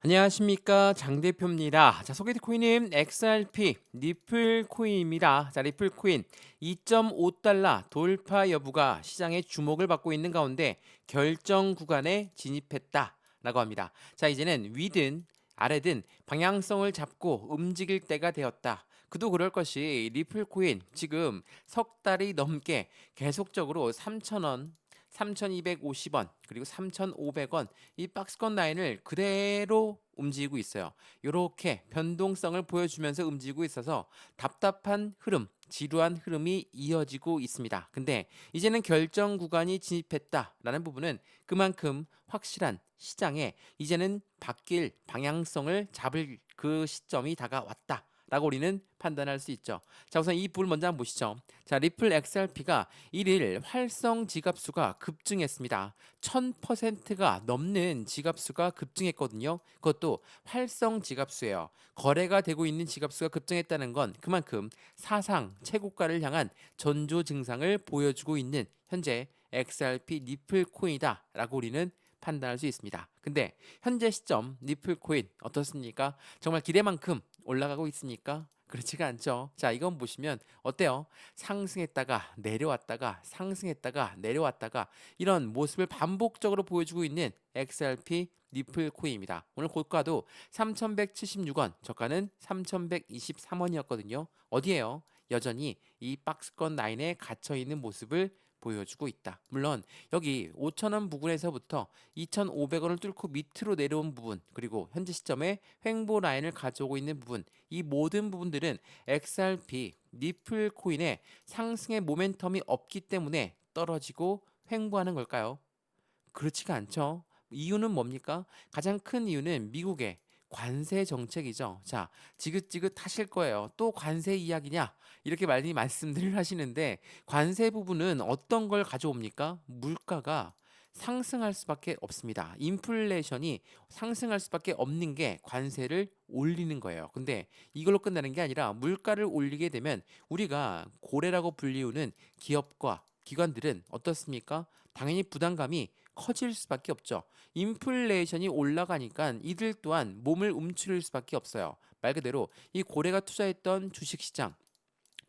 안녕하십니까 장 대표입니다. 자 소개팅 코인은 XRP 리플 코인입니다. 자 리플 코인 2.5달러 돌파 여부가 시장의 주목을 받고 있는 가운데 결정 구간에 진입했다라고 합니다. 자 이제는 위든 아래든 방향성을 잡고 움직일 때가 되었다. 그도 그럴 것이 리플 코인 지금 석 달이 넘게 계속적으로 3,000원 3,250원 그리고 3,500원 이 박스권 라인을 그대로 움직이고 있어요. 이렇게 변동성을 보여주면서 움직이고 있어서 답답한 흐름, 지루한 흐름이 이어지고 있습니다. 근데 이제는 결정 구간이 진입했다라는 부분은 그만큼 확실한 시장에 이제는 바뀔 방향성을 잡을 그 시점이 다가왔다. 라고 우리는 판단할 수 있죠. 자, 우선 이 부분 먼저 한번 보시죠. 자, 리플 XRP가 1일 활성 지갑수가 급증했습니다. 1000%가 넘는 지갑수가 급증했거든요. 그것도 활성 지갑수예요. 거래가 되고 있는 지갑수가 급증했다는 건 그만큼 사상 최고가를 향한 전조 증상을 보여주고 있는 현재 XRP 리플 코인이다라고 우리는 판단할 수 있습니다. 근데 현재 시점 리플 코인 어떻습니까? 정말 기대만큼 올라가고 있습니까? 그렇지가 않죠. 자, 이건 보시면 어때요? 상승했다가 내려왔다가 상승했다가 내려왔다가 이런 모습을 반복적으로 보여주고 있는 XRP 리플 코인입니다. 오늘 고가도 3,176원, 저가는 3,123원이었거든요. 어디에요? 여전히 이 박스권 라인에 갇혀 있는 모습을 보여주고 있다. 물론 여기 5,000원 부근에서부터 2,500원을 뚫고 밑으로 내려온 부분, 그리고 현재 시점에 횡보 라인을 가져오고 있는 부분, 이 모든 부분들은 XRP 리플 코인의 상승의 모멘텀이 없기 때문에 떨어지고 횡보하는 걸까요? 그렇지가 않죠. 이유는 뭡니까? 가장 큰 이유는 미국의 관세 정책이죠. 자, 지긋지긋하실 거예요. 또 관세 이야기냐? 이렇게 많이 말씀들을 하시는데 관세 부분은 어떤 걸 가져옵니까? 물가가 상승할 수밖에 없습니다. 인플레이션이 상승할 수밖에 없는 게 관세를 올리는 거예요. 근데 이걸로 끝나는 게 아니라 물가를 올리게 되면 우리가 고래라고 불리우는 기업과 기관들은 어떻습니까? 당연히 부담감이 커질 수밖에 없죠. 인플레이션이 올라가니까 이들 또한 몸을 움츠릴 수밖에 없어요. 말 그대로 이 고래가 투자했던 주식시장,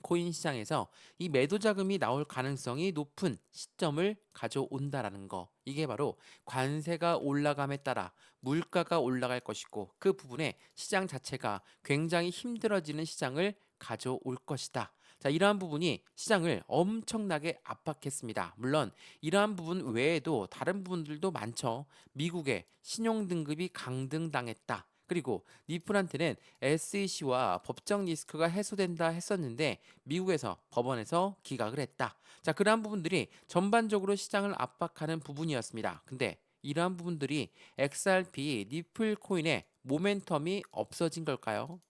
코인 시장에서 이 매도 자금이 나올 가능성이 높은 시점을 가져온다라는 거. 이게 바로 관세가 올라감에 따라 물가가 올라갈 것이고 그 부분에 시장 자체가 굉장히 힘들어지는 시장을 가져올 것이다. 자, 이러한 부분이 시장을 엄청나게 압박했습니다. 물론 이러한 부분 외에도 다른 부분들도 많죠. 미국의 신용 등급이 강등당했다. 그리고 니플한테는 SEC와 법적 리스크가 해소된다 했었는데 미국에서 법원에서 기각을 했다. 자, 그러한 부분들이 전반적으로 시장을 압박하는 부분이었습니다. 근데 이러한 부분들이 XRP 니플 코인의 모멘텀이 없어진 걸까요?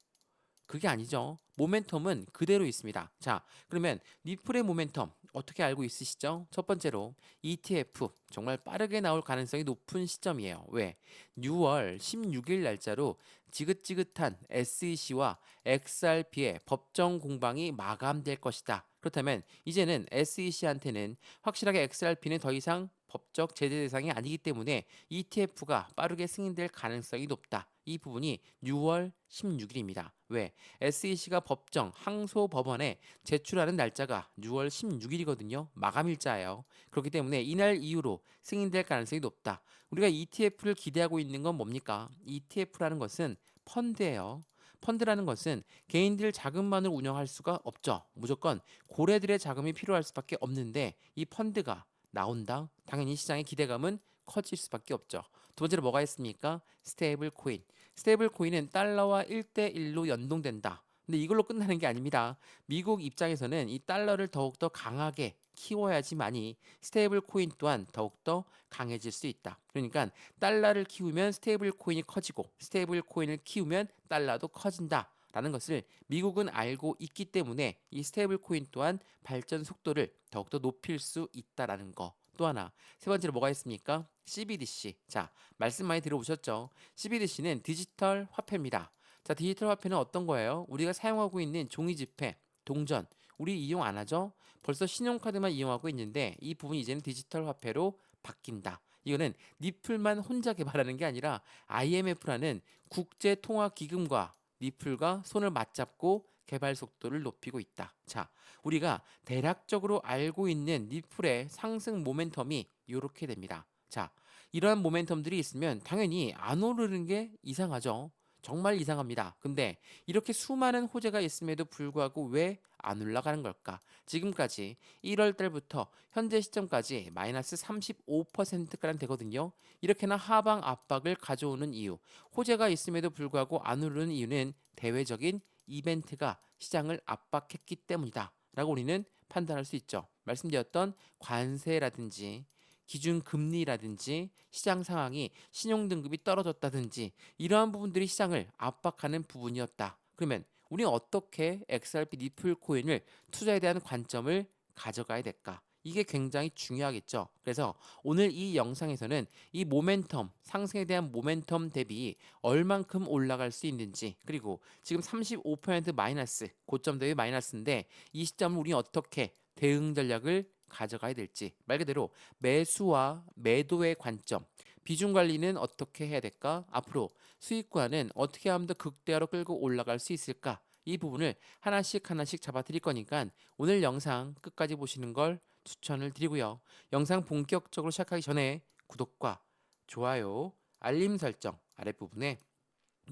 그게 아니죠. 모멘텀은 그대로 있습니다. 자, 그러면 리플의 모멘텀 어떻게 알고 있으시죠? 첫 번째로 ETF 정말 빠르게 나올 가능성이 높은 시점이에요. 왜? 6월 16일 날짜로 지긋지긋한 SEC와 XRP의 법정 공방이 마감될 것이다. 그렇다면 이제는 SEC한테는 확실하게 XRP는 더 이상 법적 제재 대상이 아니기 때문에 ETF가 빠르게 승인될 가능성이 높다. 이 부분이 6월 16일입니다. 왜? SEC가 법정 항소 법원에 제출하는 날짜가 6월 16일이거든요. 마감일자예요. 그렇기 때문에 이날 이후로 승인될 가능성이 높다. 우리가 ETF를 기대하고 있는 건 뭡니까? ETF라는 것은 펀드예요. 펀드라는 것은 개인들 자금만을 운영할 수가 없죠. 무조건 고래들의 자금이 필요할 수밖에 없는데 이 펀드가 나온다. 당연히 시장의 기대감은 커질 수밖에 없죠. 두 번째로 뭐가 있습니까? 스테이블 코인. 스테이블 코인은 달러와 1대1로 연동된다. 근데 이걸로 끝나는 게 아닙니다. 미국 입장에서는 이 달러를 더욱더 강하게 키워야지만이 스테이블 코인 또한 더욱더 강해질 수 있다. 그러니까 달러를 키우면 스테이블 코인이 커지고 스테이블 코인을 키우면 달러도 커진다. 라는 것을 미국은 알고 있기 때문에 이 스테이블 코인 또한 발전 속도를 더욱더 높일 수 있다라는 거. 또 하나, 세 번째로 뭐가 있습니까? CBDC. 자, 말씀 많이 들어보셨죠? CBDC는 디지털 화폐입니다. 자, 디지털 화폐는 어떤 거예요? 우리가 사용하고 있는 종이 지폐, 동전, 우리 이용 안 하죠? 벌써 신용카드만 이용하고 있는데 이 부분이 이제는 디지털 화폐로 바뀐다. 이거는 니플만 혼자 개발하는 게 아니라 IMF라는 국제통화기금과 니플과 손을 맞잡고 개발 속도를 높이고 있다. 자, 우리가 대략적으로 알고 있는 니플의 상승 모멘텀이 이렇게 됩니다. 자, 이러한 모멘텀들이 있으면 당연히 안 오르는 게 이상하죠. 정말 이상합니다. 근데 이렇게 수많은 호재가 있음에도 불구하고 왜 안 올라가는 걸까? 지금까지 1월 달부터 현재 시점까지 마이너스 35%가량 되거든요. 이렇게나 하방 압박을 가져오는 이유, 호재가 있음에도 불구하고 안 오르는 이유는 대외적인 이벤트가 시장을 압박했기 때문이다. 라고 우리는 판단할 수 있죠. 말씀드렸던 관세라든지 기준금리라든지 시장 상황이 신용등급이 떨어졌다든지 이러한 부분들이 시장을 압박하는 부분이었다. 그러면 우리는 어떻게 XRP 니플 코인을 투자에 대한 관점을 가져가야 될까? 이게 굉장히 중요하겠죠. 그래서 오늘 이 영상에서는 이 모멘텀, 상승에 대한 모멘텀 대비 얼만큼 올라갈 수 있는지, 그리고 지금 35% 마이너스, 고점 대비 마이너스인데 이 시점을 우리는 어떻게 대응 전략을 가져가야 될지, 말 그대로 매수와 매도의 관점, 비중 관리는 어떻게 해야 될까? 앞으로 수익과는 어떻게 하면 더 극대화로 끌고 올라갈 수 있을까? 이 부분을 하나씩 하나씩 잡아 드릴 거니까 오늘 영상 끝까지 보시는 걸 추천을 드리고요. 영상 본격적으로 시작하기 전에 구독과 좋아요, 알림 설정 아랫부분에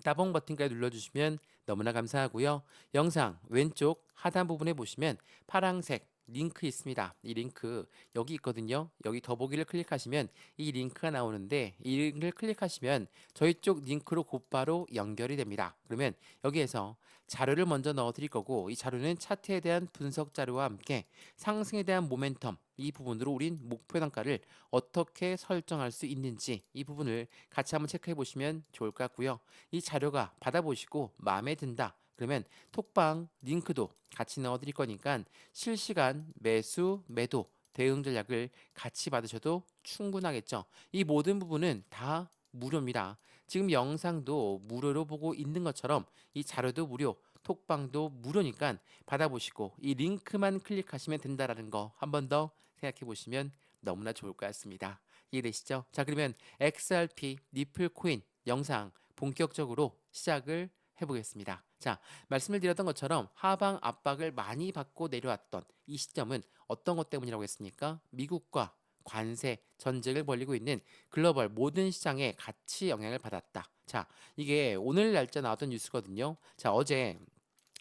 따봉 버튼까지 눌러주시면 너무나 감사하고요. 영상 왼쪽 하단 부분에 보시면 파란색 링크 있습니다. 이 링크 여기 있거든요. 여기 더보기를 클릭하시면 이 링크가 나오는데 이 링크를 클릭하시면 저희 쪽 링크로 곧바로 연결이 됩니다. 그러면 여기에서 자료를 먼저 넣어 드릴 거고, 이 자료는 차트에 대한 분석 자료와 함께 상승에 대한 모멘텀, 이 부분으로 우린 목표 단가를 어떻게 설정할 수 있는지 이 부분을 같이 한번 체크해 보시면 좋을 것 같고요. 이 자료가 받아보시고 마음에 든다 그러면 톡방 링크도 같이 넣어 드릴 거니까 실시간 매수 매도 대응 전략을 같이 받으셔도 충분하겠죠. 이 모든 부분은 다 무료입니다. 지금 영상도 무료로 보고 있는 것처럼 이 자료도 무료, 톡방도 무료니까 받아보시고 이 링크만 클릭하시면 된다라는 거 한 번 더 생각해 보시면 너무나 좋을 것 같습니다. 이해되시죠? 자, 그러면 XRP 니플 코인 영상 본격적으로 시작을 해보겠습니다. 자, 말씀을 드렸던 것처럼 하방 압박을 많이 받고 내려왔던 이 시점은 어떤 것 때문이라고 했습니까? 미국과 관세 전쟁을 벌이고 있는 글로벌 모든 시장에 같이 영향을 받았다. 자, 이게 오늘 날짜 나왔던 뉴스거든요. 자, 어제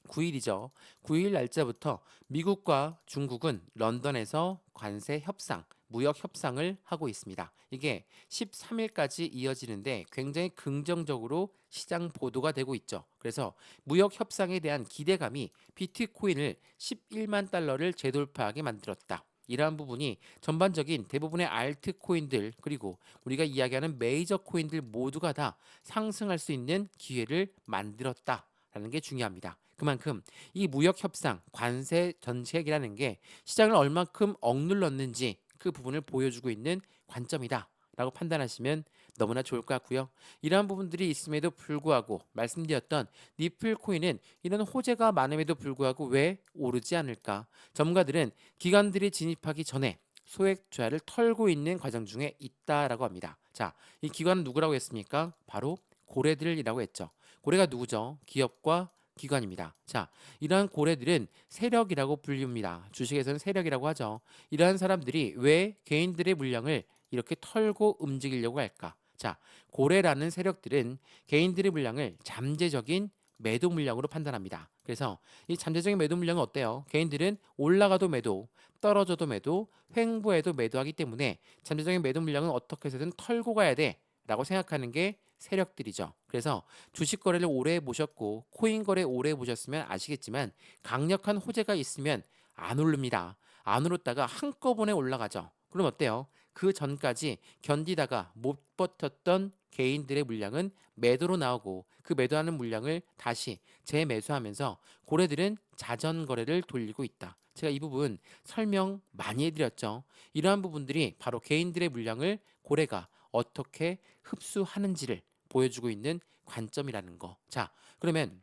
9일이죠. 9일 날짜부터 미국과 중국은 런던에서 관세 협상, 무역 협상을 하고 있습니다. 이게 13일까지 이어지는데 굉장히 긍정적으로 시장 보도가 되고 있죠. 그래서 무역 협상에 대한 기대감이 비트코인을 11만 달러를 재돌파하게 만들었다. 이러한 부분이 전반적인 대부분의 알트 코인들, 그리고 우리가 이야기하는 메이저 코인들 모두가 다 상승할 수 있는 기회를 만들었다라는 게 중요합니다. 그만큼 이 무역 협상, 관세 전책이라는 게 시장을 얼만큼 억눌렀는지 그 부분을 보여주고 있는 관점이다. 라고 판단하시면 너무나 좋을 것 같고요. 이러한 부분들이 있음에도 불구하고 말씀드렸던 니플 코인은 이런 호재가 많음에도 불구하고 왜 오르지 않을까? 전문가들은 기관들이 진입하기 전에 소액 투자를 털고 있는 과정 중에 있다라고 합니다. 자, 이 기관은 누구라고 했습니까? 바로 고래들이라고 했죠. 고래가 누구죠? 기업과 기관입니다. 자, 이러한 고래들은 세력이라고 불립니다. 주식에서는 세력이라고 하죠. 이러한 사람들이 왜 개인들의 물량을 이렇게 털고 움직이려고 할까? 자, 고래라는 세력들은 개인들의 물량을 잠재적인 매도 물량으로 판단합니다. 그래서 이 잠재적인 매도 물량은 어때요? 개인들은 올라가도 매도, 떨어져도 매도, 횡보해도 매도하기 때문에 잠재적인 매도 물량은 어떻게 해서든 털고 가야 돼 라고 생각하는 게 세력들이죠. 그래서 주식 거래를 오래 해보셨고 코인 거래 오래 해보셨으면 아시겠지만 강력한 호재가 있으면 안 오릅니다. 안 오르다가 한꺼번에 올라가죠. 그럼 어때요? 그 전까지 견디다가 못 버텼던 개인들의 물량은 매도로 나오고 그 매도하는 물량을 다시 재매수하면서 고래들은 자전 거래를 돌리고 있다. 제가 이 부분 설명 많이 해드렸죠. 이러한 부분들이 바로 개인들의 물량을 고래가 어떻게 흡수하는지를 보여주고 있는 관점이라는 거. 자, 그러면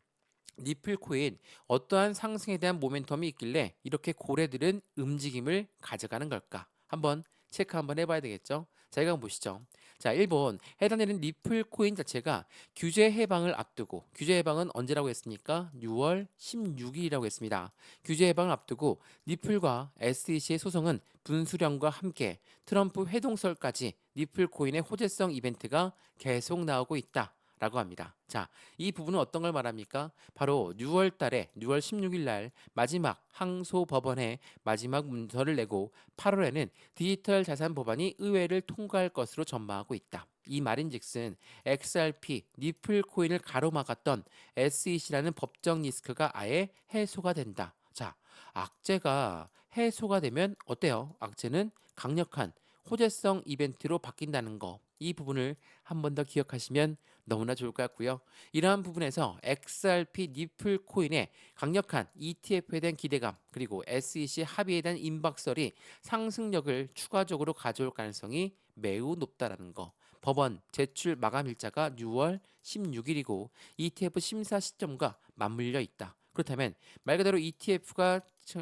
니플 코인 어떠한 상승에 대한 모멘텀이 있길래 이렇게 고래들은 움직임을 가져가는 걸까? 한번 체크 한번 해봐야 되겠죠. 자, 이거 한번 보시죠. 자, 1번 해당되는 리플 코인 자체가 규제 해방을 앞두고 규제 해방은 언제라고 했습니까? 6월 16일이라고 했습니다. 규제 해방을 앞두고 리플과 SEC의 소송은 분수령과 함께 트럼프 회동설까지 리플 코인의 호재성 이벤트가 계속 나오고 있다. 라고 합니다. 자, 이 부분은 어떤 걸 말합니까? 바로 6월 달에 6월 16일 날 마지막 항소 법원에 마지막 문서를 내고 8월에는 디지털 자산 법안이 의회를 통과할 것으로 전망하고 있다. 이 말인즉슨 XRP, 리플 코인을 가로막았던 SEC라는 법적 리스크가 아예 해소가 된다. 자, 악재가 해소가 되면 어때요? 악재는 강력한 호재성 이벤트로 바뀐다는 거. 이 부분을 한 번 더 기억하시면 너무나 좋을 것 같고요. 이러한 부분에서 XRP 리플 코인의 강력한 ETF에 대한 기대감 그리고 SEC 합의에 대한 임박설이 상승력을 추가적으로 가져올 가능성이 매우 높다라는 거. 법원 제출 마감 일자가 6월 16일이고 ETF 심사 시점과 맞물려 있다. 그렇다면 말 그대로 ETF가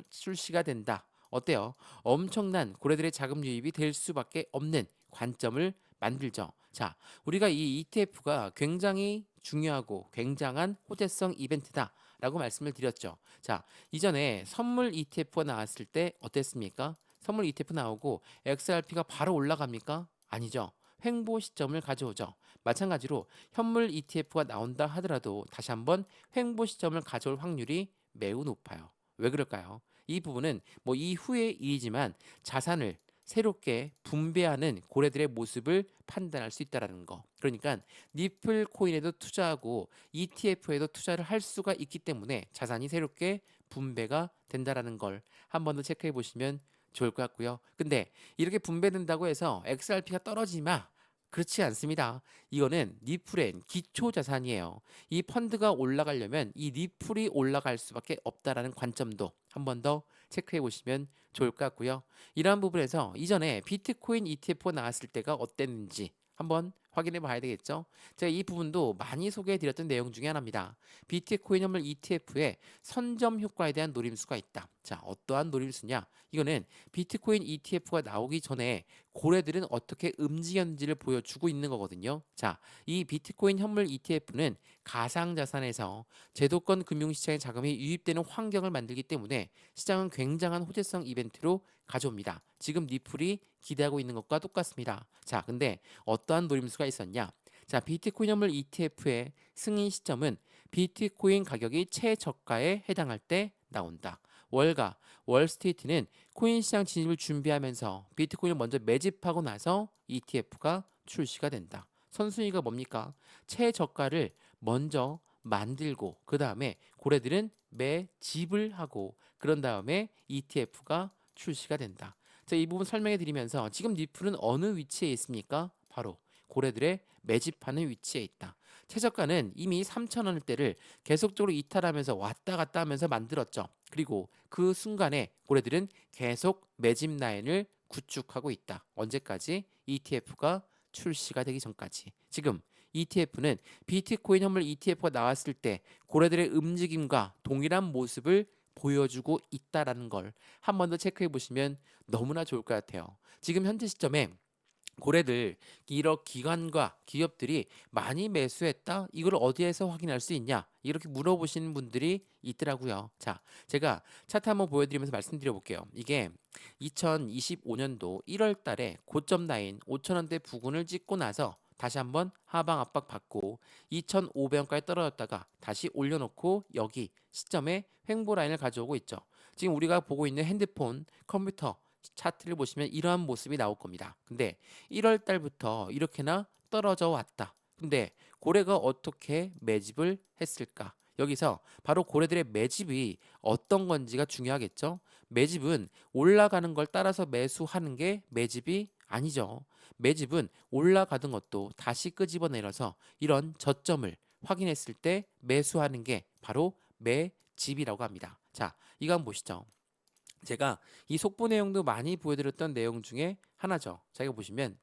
출시가 된다. 어때요? 엄청난 고래들의 자금 유입이 될 수밖에 없는 관점을 만들죠. 자, 우리가 이 ETF가 굉장히 중요하고 굉장한 호재성 이벤트다라고 말씀을 드렸죠. 자, 이전에 선물 ETF가 나왔을 때 어땠습니까? 선물 ETF 나오고 XRP가 바로 올라갑니까? 아니죠. 횡보 시점을 가져오죠. 마찬가지로 현물 ETF가 나온다 하더라도 다시 한번 횡보 시점을 가져올 확률이 매우 높아요. 왜 그럴까요? 이 부분은 뭐 이후의 일이지만 자산을 새롭게 분배하는 고래들의 모습을 판단할 수 있다라는 거. 그러니까 리플 코인에도 투자하고 ETF에도 투자를 할 수가 있기 때문에 자산이 새롭게 분배가 된다라는 걸 한 번 더 체크해 보시면 좋을 것 같고요. 근데 이렇게 분배된다고 해서 XRP가 떨어지마 그렇지 않습니다. 이거는 리플엔 기초 자산이에요. 이 펀드가 올라가려면 이 리플이 올라갈 수밖에 없다라는 관점도 한 번 더 체크해 보시면 좋을 것 같고요. 이러한 부분에서 이전에 비트코인 ETF가 나왔을 때가 어땠는지 한번 확인해 봐야 되겠죠. 제가 이 부분도 많이 소개해 드렸던 내용 중에 하나입니다. 비트코인 현물 ETF에 선점 효과에 대한 노림수가 있다. 자, 어떠한 노림수냐? 이거는 비트코인 ETF가 나오기 전에 고래들은 어떻게 움직였는지를 보여주고 있는 거거든요. 자, 이 비트코인 현물 ETF는 가상자산에서 제도권 금융시장에 자금이 유입되는 환경을 만들기 때문에 시장은 굉장한 호재성 이벤트로 가져옵니다. 지금 리플이 기대하고 있는 것과 똑같습니다. 자, 근데 어떠한 노림수가 있었냐? 자, 비트코인 현물 ETF의 승인 시점은 비트코인 가격이 최저가에 해당할 때 나온다. 월가, 월스트리트는 코인 시장 진입을 준비하면서 비트코인을 먼저 매집하고 나서 ETF가 출시가 된다. 선순위가 뭡니까? 최저가를 먼저 만들고 그 다음에 고래들은 매집을 하고 그런 다음에 ETF가 출시가 된다. 자, 이 부분 설명해 드리면서 지금 리플은 어느 위치에 있습니까? 바로 고래들의 매집하는 위치에 있다. 최저가는 이미 3,000원대를 계속적으로 이탈하면서 왔다 갔다 하면서 만들었죠. 그리고 그 순간에 고래들은 계속 매집 라인을 구축하고 있다. 언제까지? ETF가 출시가 되기 전까지. 지금 ETF는 비트코인 현물 ETF가 나왔을 때 고래들의 움직임과 동일한 모습을 보여주고 있다라는 걸 한 번 더 체크해 보시면 너무나 좋을 것 같아요. 지금 현재 시점에 고래들 이런 기관과 기업들이 많이 매수했다? 이걸 어디에서 확인할 수 있냐? 이렇게 물어보시는 분들이 있더라고요. 자, 제가 차트 한번 보여드리면서 말씀드려 볼게요. 이게 2025년도 1월 달에 고점 라인 5,000원대 부근을 찍고 나서 다시 한번 하방 압박 받고 2,500원까지 떨어졌다가 다시 올려놓고 여기 시점에 횡보 라인을 가져오고 있죠. 지금 우리가 보고 있는 핸드폰, 컴퓨터 차트를 보시면 이러한 모습이 나올 겁니다. 근데 1월 달부터 이렇게나 떨어져 왔다. 근데 고래가 어떻게 매집을 했을까? 여기서 바로 고래들의 매집이 어떤 건지가 중요하겠죠. 매집은 올라가는 걸 따라서 매수하는 게 매집이 아니죠. 매집은 올라가던 것도 다시 끄집어내려서 이런 저점을 확인했을 때 매수하는 게 바로 매집이라고 합니다. 자, 이거 한번 보시죠. 제가 이 속보 내용도 많이 보여드렸던 내용 중에 하나죠. 자, 이거 보시면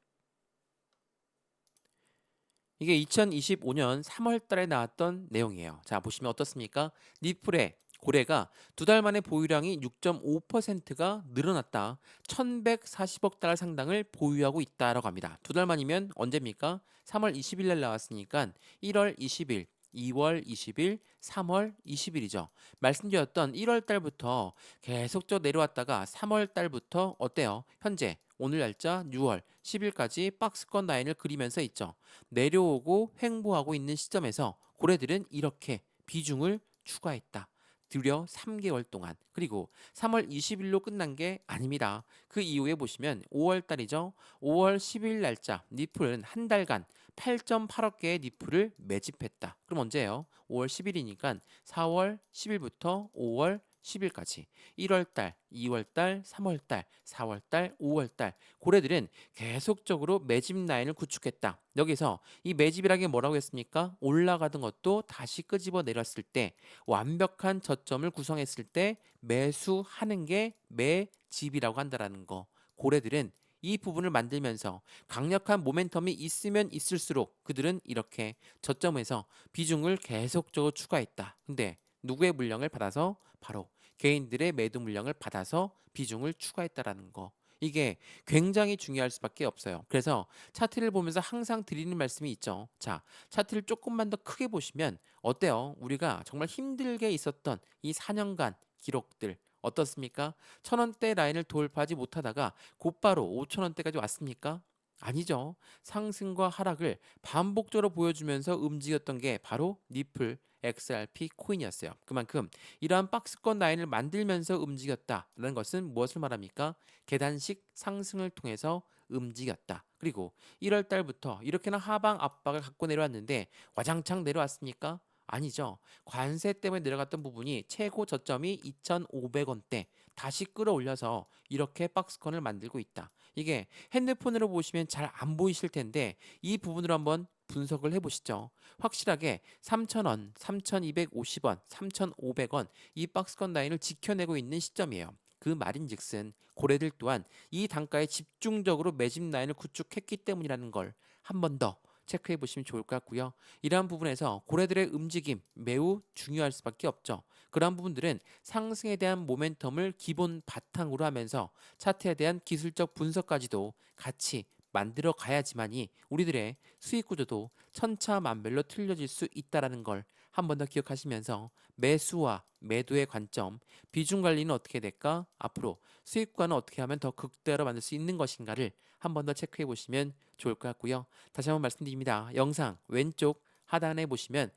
이게 2025년 3월 달에 나왔던 내용이에요. 자, 보시면 어떻습니까? 리플의 고래가 두 달 만에 보유량이 6.5%가 늘어났다. 1140억 달러 상당을 보유하고 있다라고 합니다. 두 달 만이면 언제입니까? 3월 20일 날 나왔으니까 1월 20일, 2월 20일, 3월 20일이죠. 말씀드렸던 1월 달부터 계속적으로 내려왔다가 3월 달부터 어때요? 현재 오늘 날짜 6월 10일까지 박스권 라인을 그리면서 있죠. 내려오고 횡보하고 있는 시점에서 고래들은 이렇게 비중을 추가했다. 드려 3개월 동안. 그리고 3월 20일로 끝난 게 아닙니다. 그 이후에 보시면 5월 달이죠. 5월 10일 날짜 니플은 한 달간 8.8억 개의 니플을 매집했다. 그럼 언제예요? 5월 10일이니까 4월 10일부터 5월 10일까지 1월달, 2월달, 3월달, 4월달, 5월달 고래들은 계속적으로 매집 라인을 구축했다. 여기서 이 매집이라는 게 뭐라고 했습니까? 올라가던 것도 다시 끄집어 내렸을 때 완벽한 저점을 구성했을 때 매수하는 게 매집이라고 한다라는 거. 고래들은 이 부분을 만들면서 강력한 모멘텀이 있으면 있을수록 그들은 이렇게 저점에서 비중을 계속적으로 추가했다. 근데 누구의 물량을 받아서? 바로 개인들의 매도 물량을 받아서 비중을 추가했다라는 거. 이게 굉장히 중요할 수밖에 없어요. 그래서 차트를 보면서 항상 드리는 말씀이 있죠. 자, 차트를 조금만 더 크게 보시면 어때요? 우리가 정말 힘들게 있었던 이 4년간 기록들 어떻습니까? 1,000원대 라인을 돌파하지 못하다가 곧바로 5,000원대까지 왔습니까? 아니죠. 상승과 하락을 반복적으로 보여주면서 움직였던 게 바로 니플 XRP 코인이었어요. 그만큼 이러한 박스권 라인을 만들면서 움직였다라는 것은 무엇을 말합니까? 계단식 상승을 통해서 움직였다. 그리고 1월 달부터 이렇게나 하방 압박을 갖고 내려왔는데 와장창 내려왔습니까? 아니죠. 관세 때문에 내려갔던 부분이 최고 저점이 2,500원대 다시 끌어올려서 이렇게 박스권을 만들고 있다. 이게 핸드폰으로 보시면 잘 안 보이실 텐데 이 부분으로 한번 분석을 해보시죠. 확실하게 3,000원, 3,250원, 3,500원 이 박스권 라인을 지켜내고 있는 시점이에요. 그 말인즉슨 고래들 또한 이 단가에 집중적으로 매집 라인을 구축했기 때문이라는 걸 한 번 더 체크해 보시면 좋을 것 같고요. 이러한 부분에서 고래들의 움직임 매우 중요할 수밖에 없죠. 그러한 부분들은 상승에 대한 모멘텀을 기본 바탕으로 하면서 차트에 대한 기술적 분석까지도 같이 만들어 가야지만이 우리들의 수익 구조도 천차만별로 틀려질 수 있다라는 걸 한 번 더 기억하시면서 매수와 매도의 관점, 비중 관리는 어떻게 될까? 앞으로 수익과는 어떻게 하면 더 극대화로 만들 수 있는 것인가를 한 번 더 체크해 보시면 좋을 것 같고요. 다시 한번 말씀드립니다. 영상 왼쪽 하단에 보시면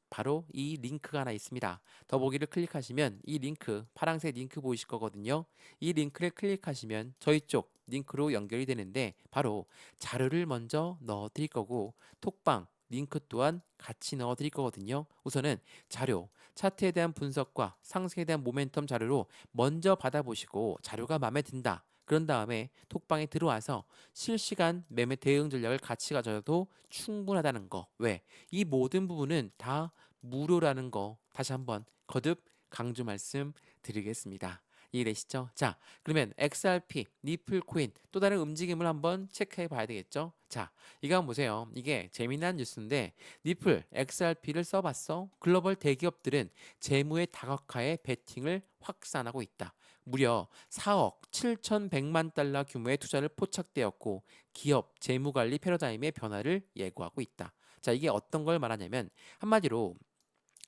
바로 이 링크가 하나 있습니다. 더보기를 클릭하시면 이 링크, 파란색 링크 보이실 거거든요. 이 링크를 클릭하시면 저희 쪽 링크로 연결이 되는데 바로 자료를 먼저 넣어 드릴 거고 톡방 링크 또한 같이 넣어 드릴 거거든요. 우선은 자료, 차트에 대한 분석과 상승에 대한 모멘텀 자료로 먼저 받아보시고 자료가 마음에 든다. 그런 다음에 톡방에 들어와서 실시간 매매 대응 전략을 같이 가져도 충분하다는 거. 왜? 이 모든 부분은 다 무료라는 거 다시 한번 거듭 강조 말씀 드리겠습니다. 이해되시죠? 자, 그러면 XRP, 니플 코인 또 다른 움직임을 한번 체크해 봐야 되겠죠? 자, 이거 한번 보세요. 이게 재미난 뉴스인데 니플, XRP를 써봤어? 글로벌 대기업들은 재무의 다각화에 베팅을 확산하고 있다. 무려 4억 7,100만 달러 규모의 투자를 포착되었고 기업 재무관리 패러다임의 변화를 예고하고 있다. 자, 이게 어떤 걸 말하냐면 한마디로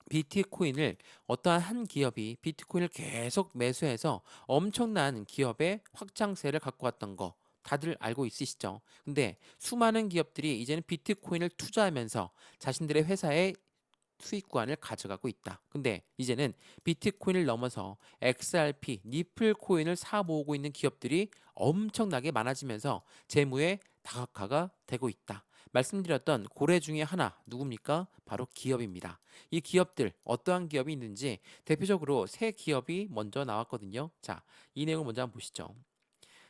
비트코인을 어떠한 한 기업이 비트코인을 계속 매수해서 엄청난 기업의 확장세를 갖고 왔던 거 다들 알고 있으시죠? 근데 수많은 기업들이 이제는 비트코인을 투자하면서 자신들의 회사의 수익관을 가져가고 있다. 근데 이제는 비트코인을 넘어서 XRP, 니플 코인을 사 모으고 있는 기업들이 엄청나게 많아지면서 재무의 다각화가 되고 있다. 말씀드렸던 고래 중에 하나 누굽니까? 바로 기업입니다. 이 기업들 어떠한 기업이 있는지 대표적으로 세 기업이 먼저 나왔거든요. 자, 이 내용을 먼저 한번 보시죠.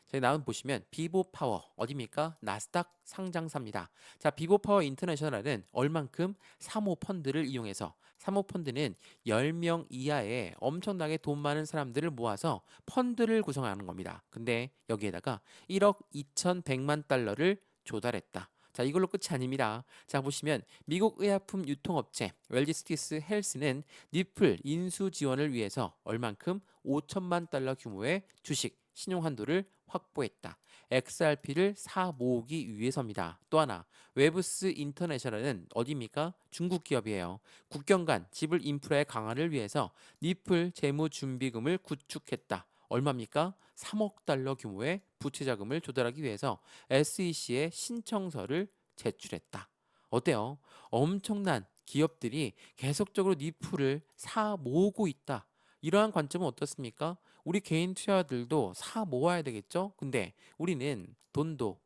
저희 나온 보시면 비보파워 어디입니까? 나스닥 상장사입니다. 자, 비보파워 인터내셔널은 얼만큼 사모펀드를 이용해서 사모펀드는 10명 이하의 엄청나게 돈 많은 사람들을 모아서 펀드를 구성하는 겁니다. 근데 여기에다가 1억 2,100만 달러를 조달했다. 자, 이걸로 끝이 아닙니다. 자, 보시면 미국 의약품 유통업체 웰지스티스 헬스는 니플 인수 지원을 위해서 얼만큼 5천만 달러 규모의 주식 신용 한도를 확보했다. XRP를 사 모으기 위해서입니다. 또 하나, 웨브스 인터내셔널은 어디입니까? 중국 기업이에요. 국경 간 지불 인프라의 강화를 위해서 니플 재무 준비금을 구축했다. 얼마입니까? 3억 달러 규모의 부채 자금을 조달하기 위해서 SEC에 신청서를 제출했다. 어때요? 엄청난 기업들이 계속적으로 니플을 사 모으고 있다. 이러한 관점은 어떻습니까? 우리 개인 투자들도 사 모아야 되겠죠? 근데 우리는 돈도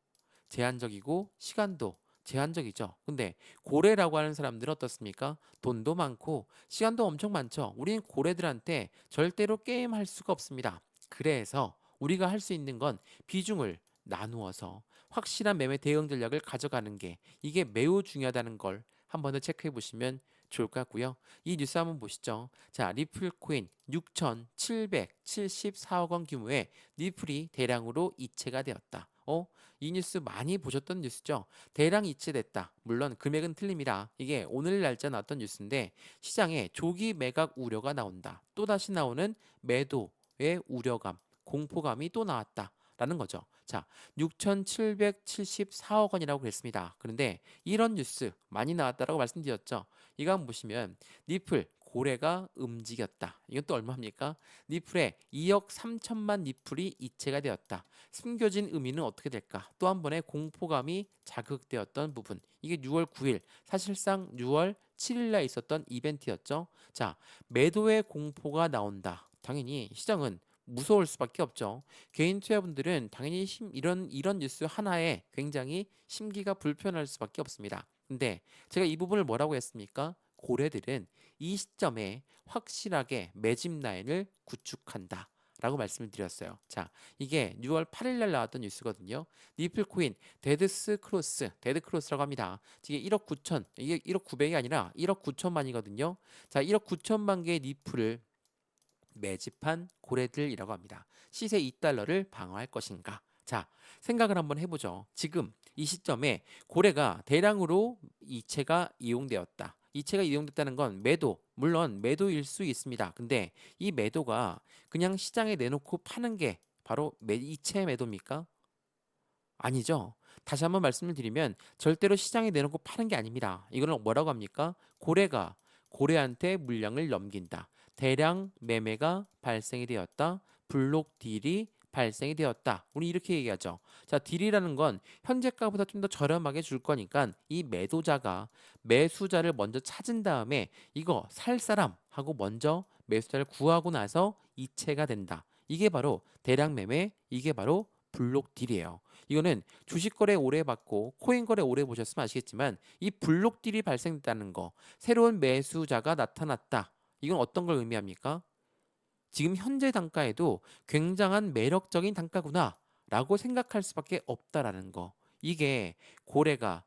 제한적이고 시간도 제한적이죠. 근데 고래라고 하는 사람들은 어떻습니까? 돈도 많고 시간도 엄청 많죠. 우리는 고래들한테 절대로 게임할 수가 없습니다. 그래서 우리가 할 수 있는 건 비중을 나누어서 확실한 매매 대응 전략을 가져가는 게 이게 매우 중요하다는 걸 한 번 더 체크해 보시면 좋을 것 같고요. 이 뉴스 한번 보시죠. 자, 리플 코인 6,774억 원 규모의 리플이 대량으로 이체가 되었다. 이 뉴스 많이 보셨던 뉴스죠. 대량 이체됐다. 물론 금액은 틀립니다. 이게 오늘 날짜 나왔던 뉴스인데 시장에 조기 매각 우려가 나온다. 또다시 나오는 매도의 우려감, 공포감이 또 나왔다. 라는 거죠. 자, 6,774억 원이라고 그랬습니다. 그런데 이런 뉴스 많이 나왔다라고 말씀드렸죠. 이거 한번 보시면 니플 고래가 움직였다. 이건 또 얼마입니까? 니플에 2억 3천만 니플이 이체가 되었다. 숨겨진 의미는 어떻게 될까? 또 한 번의 공포감이 자극되었던 부분. 이게 6월 9일, 사실상 6월 7일날 있었던 이벤트였죠. 자, 매도의 공포가 나온다. 당연히 시장은 무서울 수밖에 없죠. 개인 투자분들은 당연히 이런 뉴스 하나에 굉장히 심기가 불편할 수밖에 없습니다. 근데 제가 이 부분을 뭐라고 했습니까? 고래들은 이 시점에 확실하게 매집 라인을 구축한다. 라고 말씀을 드렸어요. 자, 이게 6월 8일 날 나왔던 뉴스거든요. 니플 코인 데드 크로스라고 합니다. 이게 1억 9천, 이게 1억 9백이 아니라 1억 9천만이거든요. 자, 1억 9천만 개의 니플을 매집한 고래들이라고 합니다. 시세 2달러를 방어할 것인가? 자, 생각을 한번 해보죠. 지금 이 시점에 고래가 대량으로 이체가 이용되었다. 이체가 이용됐다는 건 매도, 물론 매도일 수 있습니다. 근데 이 매도가 그냥 시장에 내놓고 파는 게 바로 이체 매도입니까? 아니죠. 다시 한번 말씀을 드리면 절대로 시장에 내놓고 파는 게 아닙니다. 이거는 뭐라고 합니까? 고래가 고래한테 물량을 넘긴다. 대량 매매가 발생이 되었다. 블록 딜이 발생이 되었다. 우리 이렇게 얘기하죠. 자, 딜이라는 건 현재가보다 좀 더 저렴하게 줄 거니까 이 매도자가 매수자를 먼저 찾은 다음에 이거 살 사람 하고 먼저 매수자를 구하고 나서 이체가 된다. 이게 바로 대량 매매, 이게 바로 블록 딜이에요. 이거는 주식 거래 오래 받고 코인 거래 오래 보셨으면 아시겠지만 이 블록 딜이 발생됐다는 거, 새로운 매수자가 나타났다. 이건 어떤 걸 의미합니까? 지금 현재 단가에도 굉장한 매력적인 단가구나라고 생각할 수밖에 없다라는 거. 이게 고래가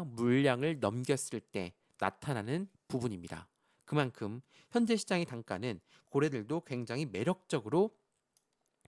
물량을 넘겼을 때 나타나는 부분입니다. 그만큼 현재 시장의 단가는 고래들도 굉장히 매력적으로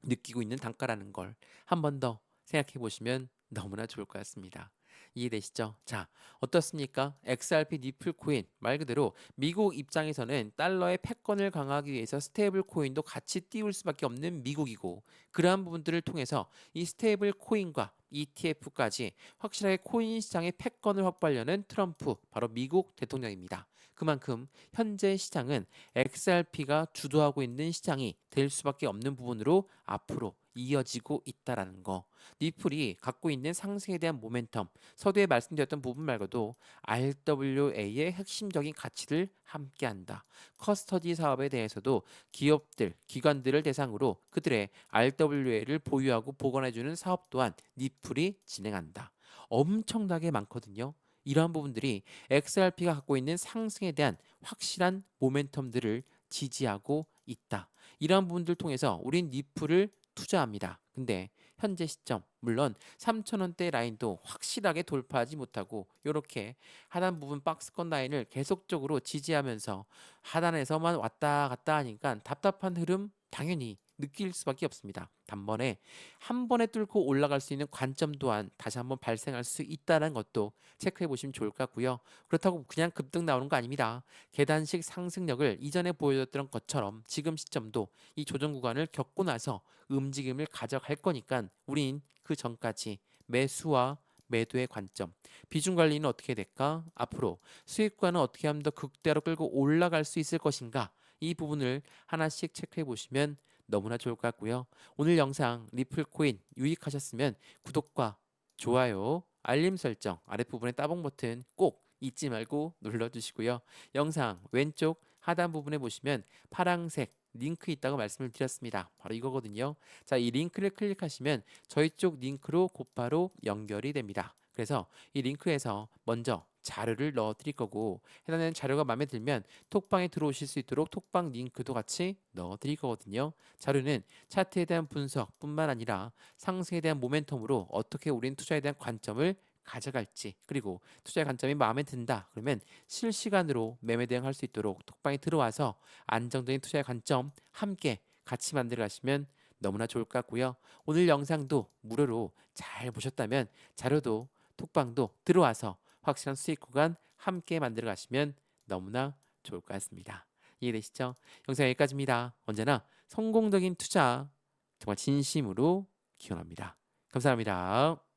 느끼고 있는 단가라는 걸 한 번 더 생각해 보시면 너무나 좋을 것 같습니다. 이해되시죠? 자, 어떻습니까? XRP 니플 코인 말 그대로 미국 입장에서는 달러의 패권을 강화하기 위해서 스테이블 코인도 같이 띄울 수밖에 없는 미국이고 그러한 부분들을 통해서 이 스테이블 코인과 ETF까지 확실하게 코인 시장의 패권을 확보하려는 트럼프 바로 미국 대통령입니다. 그만큼 현재 시장은 XRP가 주도하고 있는 시장이 될 수밖에 없는 부분으로 앞으로 이어지고 있다라는 거. 니플이 갖고 있는 상승에 대한 모멘텀, 서두에 말씀드렸던 부분 말고도 RWA의 핵심적인 가치를 함께한다. 커스터디 사업에 대해서도 기업들, 기관들을 대상으로 그들의 RWA를 보유하고 보관해주는 사업 또한 니플이 진행한다. 엄청나게 많거든요. 이러한 부분들이 XRP가 갖고 있는 상승에 대한 확실한 모멘텀들을 지지하고 있다. 이러한 부분들 통해서 우린 니플을 투자합니다. 근데 현재 시점 물론 3,000원대 라인도 확실하게 돌파하지 못하고 이렇게 하단 부분 박스권 라인을 계속적으로 지지하면서 하단에서만 왔다 갔다 하니까 답답한 흐름 당연히 느낄 수밖에 없습니다. 단번에 한 번에 뚫고 올라갈 수 있는 관점 또한 다시 한번 발생할 수 있다는 것도 체크해 보시면 좋을 것 같고요. 그렇다고 그냥 급등 나오는 거 아닙니다. 계단식 상승력을 이전에 보여줬던 것처럼 지금 시점도 이 조정 구간을 겪고 나서 움직임을 가져갈 거니까 우린 그 전까지 매수와 매도의 관점, 비중 관리는 어떻게 될까? 앞으로 수익과는 어떻게 하면 더 극대로 끌고 올라갈 수 있을 것인가? 이 부분을 하나씩 체크해 보시면 너무나 좋을 것 같고요. 오늘 영상 리플 코인 유익하셨으면 구독과 좋아요, 알림 설정 아랫부분에 따봉 버튼 꼭 잊지 말고 눌러주시고요. 영상 왼쪽 하단 부분에 보시면 파랑색 링크 있다고 말씀을 드렸습니다. 바로 이거거든요. 자, 이 링크를 클릭하시면 저희 쪽 링크로 곧바로 연결이 됩니다. 그래서 이 링크에서 먼저 자료를 넣어 드릴 거고 해당되는 자료가 마음에 들면 톡방에 들어오실 수 있도록 톡방 링크도 같이 넣어 드릴 거거든요. 자료는 차트에 대한 분석뿐만 아니라 상승에 대한 모멘텀으로 어떻게 우린 투자에 대한 관점을 가져갈지, 그리고 투자의 관점이 마음에 든다 그러면 실시간으로 매매 대응할 수 있도록 톡방에 들어와서 안정적인 투자의 관점 함께 같이 만들어 가시면 너무나 좋을 것 같고요. 오늘 영상도 무료로 잘 보셨다면 자료도 톡방도 들어와서 확실한 수익 구간 함께 만들어 가시면 너무나 좋을 것 같습니다. 이해되시죠? 영상 여기까지입니다. 언제나 성공적인 투자 정말 진심으로 기원합니다. 감사합니다.